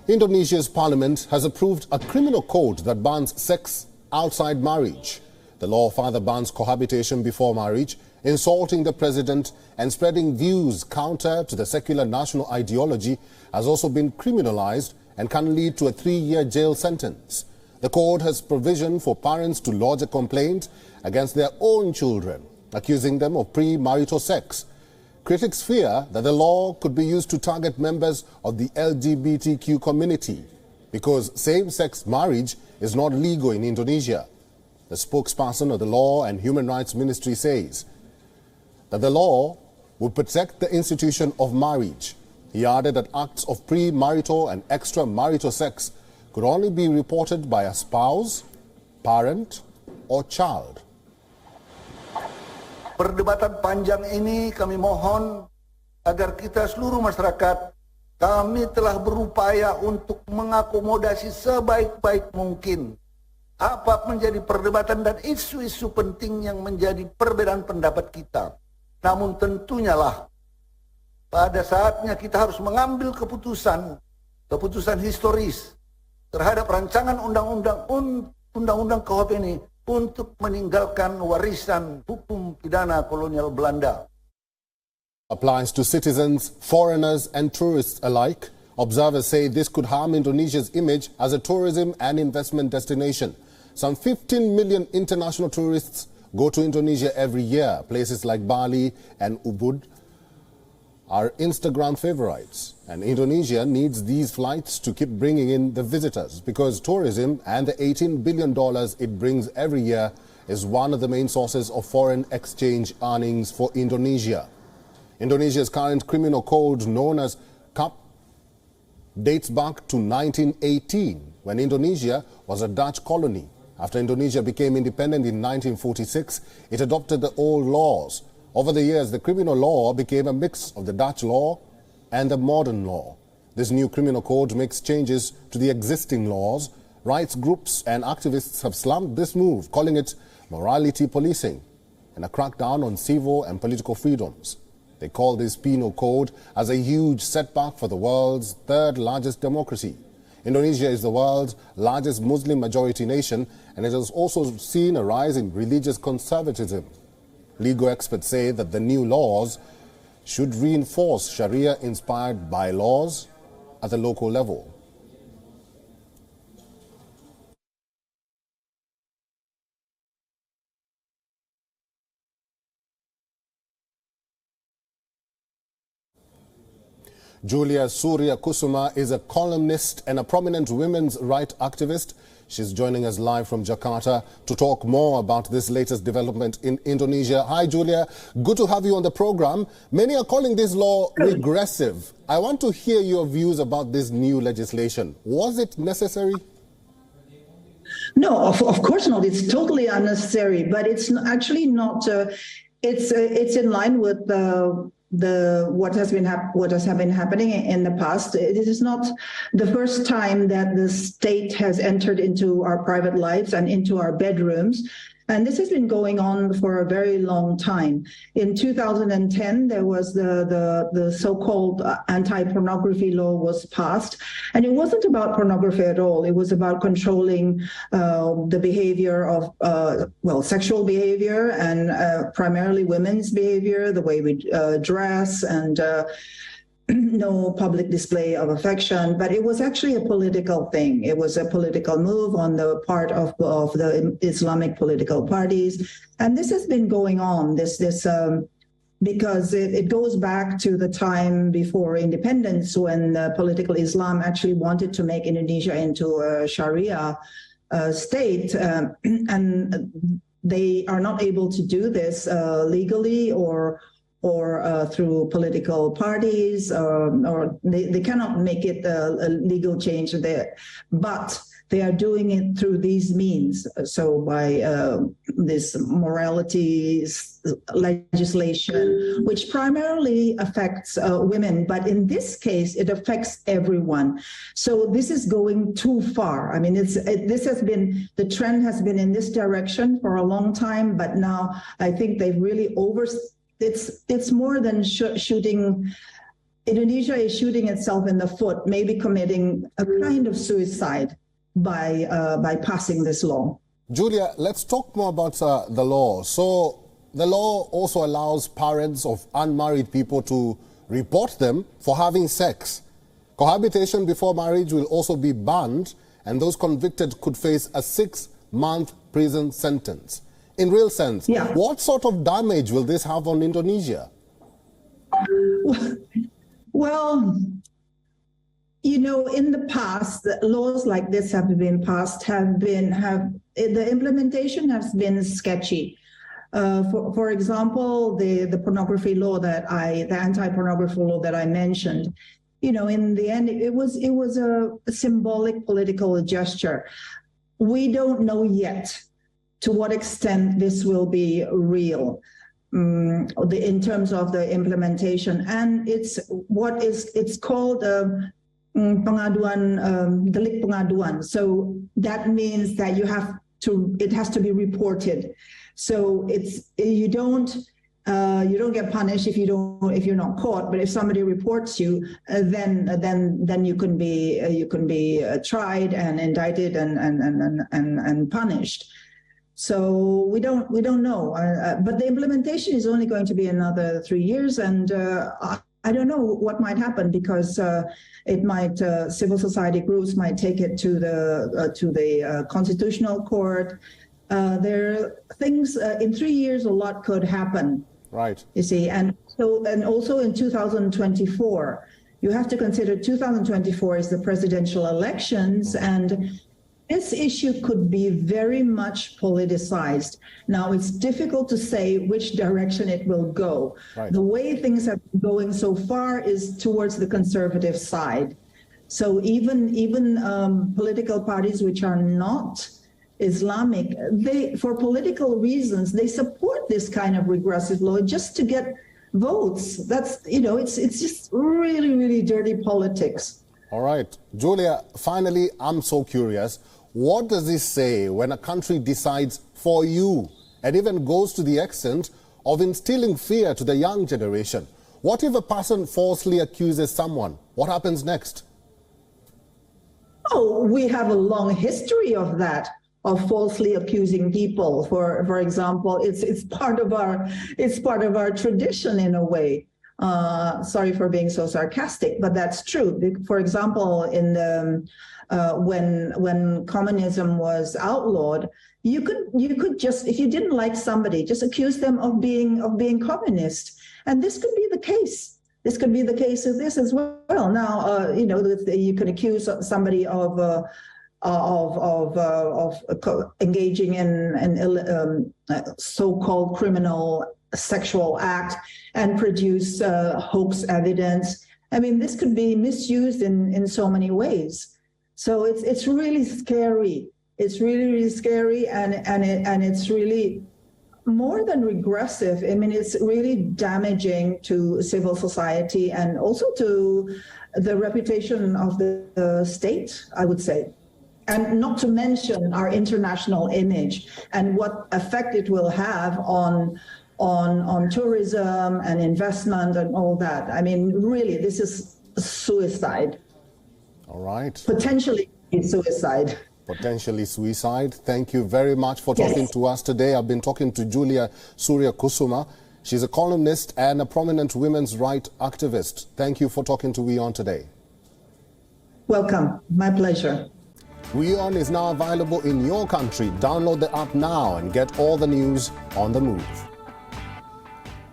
Indonesia's parliament has approved a criminal code that bans sex outside marriage. The law further bans cohabitation before marriage, insulting the president and spreading views counter to the secular national ideology has also been criminalized and can lead to a 3-year jail sentence. The code has provision for parents to lodge a complaint against their own children, accusing them of premarital sex. Critics fear that the law could be used to target members of the LGBTQ community because same-sex marriage is not legal in Indonesia. The spokesperson of the Law and Human Rights Ministry says that the law would protect the institution of marriage. He added that acts of premarital and extramarital sex could only be reported by a spouse, parent, or child. Perdebatan panjang ini kami mohon agar kita seluruh masyarakat, kami telah berupaya untuk mengakomodasi sebaik-baik mungkin apa menjadi perdebatan dan isu-isu penting yang menjadi perbedaan pendapat kita. Namun tentunya lah pada saatnya kita harus mengambil keputusan historis terhadap rancangan undang-undang KUHP ini untuk meninggalkan warisan hukum pidana kolonial Belanda. Applies to citizens, foreigners and tourists alike. Observers say this could harm Indonesia's image as a tourism and investment destination. Some 15 million international tourists go to Indonesia every year. Places like Bali and Ubud are Instagram favorites, and Indonesia needs these flights to keep bringing in the visitors because tourism and the $18 billion it brings every year is one of the main sources of foreign exchange earnings for Indonesia. Indonesia's current criminal code, known as KUHP, dates back to 1918 when Indonesia was a Dutch colony. After Indonesia became independent in 1946, it adopted the old laws. Over the years, the criminal law became a mix of the Dutch law and the modern law. This new criminal code makes changes to the existing laws. Rights groups and activists have slammed this move, calling it morality policing and a crackdown on civil and political freedoms. They call this penal code as a huge setback for the world's third largest democracy. Indonesia is the world's largest Muslim majority nation, and it has also seen a rise in religious conservatism. Legal experts say that the new laws should reinforce Sharia-inspired bylaws at the local level. Julia Surya Kusuma is a columnist and a prominent women's rights activist. She's joining us live from Jakarta to talk more about this latest development in Indonesia. Hi, Julia. Good to have you on the program. Many are calling this law regressive. I want to hear your views about this new legislation. Was it necessary? No, of course not. It's totally unnecessary, but it's actually not. It's in line with what has been happening in the past. It is not the first time that the state has entered into our private lives and into our bedrooms. And this has been going on for a very long time. In 2010, there was the so-called anti-pornography law was passed. And it wasn't about pornography at all. It was about controlling the behavior of, sexual behavior and primarily women's behavior, the way we dress and no public display of affection, but it was actually a political thing. It was a political move on the part of the Islamic political parties. And this has been going on, because it goes back to the time before independence when political Islam actually wanted to make Indonesia into a Sharia state. And they are not able to do this legally or through political parties, or they cannot make it a legal change there. But they are doing it through these means. So by this morality legislation, which primarily affects women, but in this case, it affects everyone. So this is going too far. I mean, the trend has been in this direction for a long time, but now I think they've really it's more than shooting Indonesia is shooting itself in the foot, maybe committing a kind of suicide by passing this law. Julia, let's talk more about the law. So the law also allows parents of unmarried people to report them for having sex. Cohabitation before marriage will also be banned, and those convicted could face a 6-month prison sentence. In real sense, what sort of damage will this have on Indonesia? Well, you know, in the past, laws like this have been passed, the implementation has been sketchy. For example, the pornography law the anti-pornography law that I mentioned, you know, in the end, it was a symbolic political gesture. We don't know yet to what extent this will be real. In terms of the implementation, and it's called pengaduan, delik pengaduan. So that means that it has to be reported. So you don't get punished if you're not caught, but if somebody reports you, then you can be tried and indicted and punished. So we don't know, but the implementation is only going to be another 3 years, and I don't know what might happen, because civil society groups might take it to the constitutional court. There are things in 3 years, a lot could happen. Right. You see, and also in 2024, you have to consider 2024 is the presidential elections, and this issue could be very much politicized. Now, it's difficult to say which direction it will go. Right. The way things have been going so far is towards the conservative side. So even political parties which are not Islamic, for political reasons, they support this kind of regressive law just to get votes. That's, you know, it's just really, really dirty politics. All right. Julia, finally, I'm so curious. What does this say when a country decides for you and even goes to the extent of instilling fear to the young generation? What if a person falsely accuses someone? What happens next? Oh, we have a long history of that, of falsely accusing people. For example, it's part of our tradition in a way. Sorry for being so sarcastic, but that's true. For example, in the when communism was outlawed, you could just, if you didn't like somebody, just accuse them of being communist, and this could be the case. This could be the case of this as well. Now, you know, you can accuse somebody of engaging in so-called criminal sexual act and produce hoax evidence. I mean, this could be misused in so many ways. So it's really scary. It's really, really scary, and it's really more than regressive. I mean, it's really damaging to civil society and also to the reputation of the state, I would say. And not to mention our international image and what effect it will have on tourism and investment and all that. I mean, really, this is suicide. All right. Potentially suicide. Potentially suicide. Thank you very much for talking to us today. I've been talking to Julia Surya Kusuma. She's a columnist and a prominent women's rights activist. Thank you for talking to WION today. Welcome. My pleasure. WION is now available in your country. Download the app now and get all the news on the move.